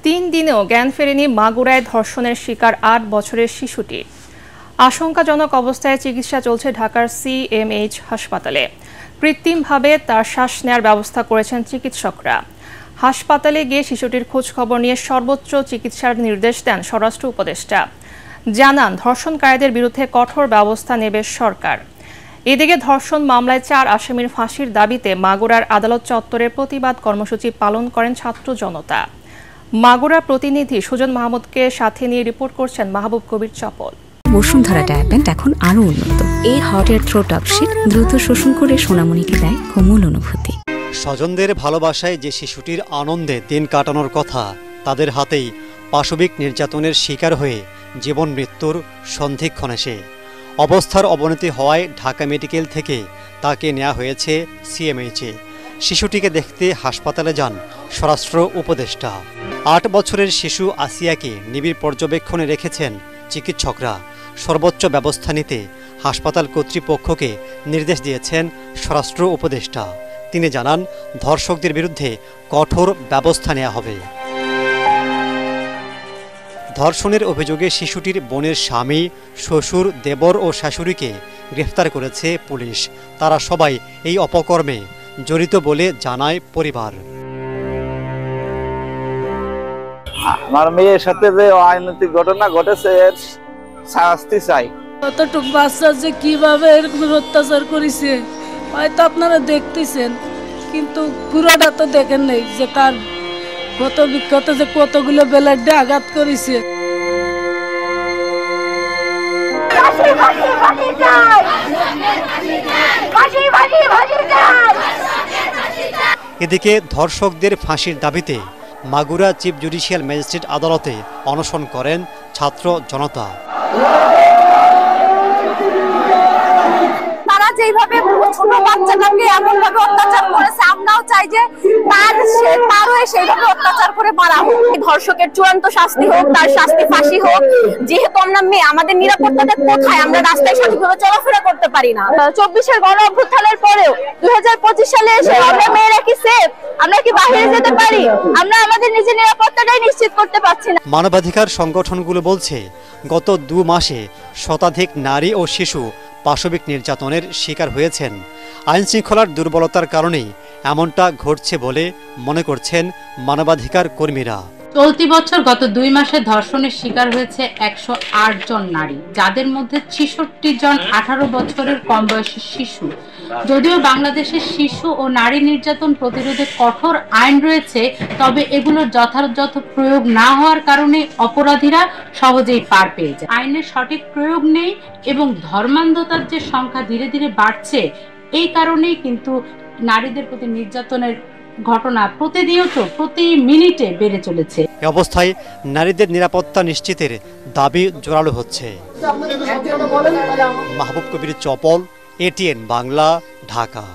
3 দিনেও জ্ঞান ফেরেনি মাগুরায় ধর্ষণের শিকার 8 বছরের শিশুটি। আশঙ্কাজনক অবস্থায় চিকিৎসা চলছে ঢাকার সিএমএইচ হাসপাতালে। কৃত্রিমভাবে তার শ্বাস নেয়ার ব্যবস্থা করেছেন চিকিৎসকরা। হাসপাতালে গিয়ে শিশুটির খোঁজ খবর নিয়ে সর্বোচ্চ চিকিৎসার নির্দেশ দেন স্বরাষ্ট্র উপদেষ্টা। জানান, ধর্ষণকারীদের বিরুদ্ধে কঠোর ব্যবস্থা নেবে সরকার। এদিকে ধর্ষণ মামলায় 4 আসামির ফাঁসির দাবিতে মাগুরার আদালত চত্বরে প্রতিবাদ কর্মসূচি পালন করেন ছাত্র জনতা। মাগুরা প্রতিনিধি সুজন মাহমুদকে সাথে নিয়ে রিপোর্ট করছেন মাহবুব কবির চপল। বসুন্ধরা ডায়াপেন্ট এখন আরো উন্নত। এই hot air through top sheet দ্রুত শোষণ করে সোনামণিকে দেয় কোমল অনুভূতি। স্বজনদের ভালোবাসায় যে শিশুটির আনন্দে দিন কাটানোর কথা, তাদের হাতেই পাশবিক নির্যাতনের শিকার হয়ে জীবন মৃত্যুর সন্ধিক্ষণ এসে অবস্থার অবনতি হওয়ায় ঢাকা মেডিকেল থেকে তাকে নেওয়া হয়েছে সিএমএইচে। শিশুটিকে দেখতে হাসপাতালে যান স্বরাষ্ট্র উপদেষ্টা। 8 বছরের শিশু আসিয়াকে নিবিড় পর্যবেক্ষণে রেখেছেন চিকিৎসকরা। সর্বোচ্চ ব্যবস্থা নিতে হাসপাতাল কর্তৃপক্ষকে নির্দেশ দিয়েছেন স্বরাষ্ট্র উপদেষ্টা। তিনি জানান, ধর্ষকদের বিরুদ্ধে কঠোর ব্যবস্থা নেওয়া হবে। ধর্ষণের অভিযোগে শিশুটির বোনের স্বামী, শ্বশুর, দেবর ও শাশুড়িকে গ্রেফতার করেছে পুলিশ। তারা সবাই এই অপকর্মে জড়িত বলে জানায় পরিবার। আমার মেয়ের সাথে যে অনৈতিক ঘটনা ঘটেছে এর শাস্তি চাই। কতটুকু বাচ্চা যে কিভাবে এরকম অত্যাচার করেছে হয়তো আপনারা দেখতেছেন, কিন্তু পুরোটা তো দেখেন নাই যে তার কত বিক্ষত যে কতগুলো বেলাডে আঘাত করেছে। এদিকে ধর্ষকদের ফাঁসির দাবিতে মাগুরা চিফ জুডিশিয়াল ম্যাজিস্ট্রেট আদালতে অনশন করেন ছাত্র জনতা। তারা যেভাবে ছোট বাচ্চাটাকে এমনভাবে অত্যাচার করেছে, আমরাও চাই যে তারও সেইভাবে অত্যাচার করে মারা হোক। ধর্ষকের চূড়ান্ত শাস্তি হোক, তার শাস্তি ফাঁসি হোক। যেহেতু আমরা মেয়ে, আমাদের নিরাপত্তাটা কোথায়? আমরা রাস্তায় সঠিকভাবে চলাফেরা করতে পারি না। 24-এর গণ অভ্যুত্থানের পরেও 2025 সালে এসে আমরা মেয়েরা কি সেফ? আমরা কি বাইরে যেতে পারি? আমরা আমাদের নিজের নিরাপত্তাটাই নিশ্চিত করতে পারছি না। মানবাধিকার সংগঠনগুলো বলছে, গত 2 মাসে শতাধিক নারী ও শিশু পাশবিক নির্যাতনের শিকার হয়েছেন। আইনশৃঙ্খলার দুর্বলতার কারণেই এমনটা ঘটছে বলে মনে করছেন মানবাধিকার কর্মীরা। চলতি বছর গত 2 মাসে ধর্ষণের শিকার হয়েছে 108 জন নারী, যাদের মধ্যে 66 জন 18 বছরের কম বয়সী শিশু। যদিও বাংলাদেশের শিশু ও নারী নির্যাতন প্রতিরোধে কঠোর আইন রয়েছে, তবে এগুলোর যথাযথ প্রয়োগ না হওয়ার কারণে অপরাধীরা সহজেই পার পেয়ে যায়। আইনের সঠিক প্রয়োগ নেই এবং ধর্মান্ধতার যে সংখ্যা ধীরে ধীরে বাড়ছে, এই কারণেই কিন্তু নারীদের প্রতি নির্যাতনের ঘটনা প্রতিনিয়ত প্রতি মিনিটে বেড়ে চলেছে। এই অবস্থায় নারীদের নিরাপত্তা নিশ্চিতের দাবি জোরালো হচ্ছে। মাহবুব কবির চপল, এটিএন বাংলা, ঢাকা।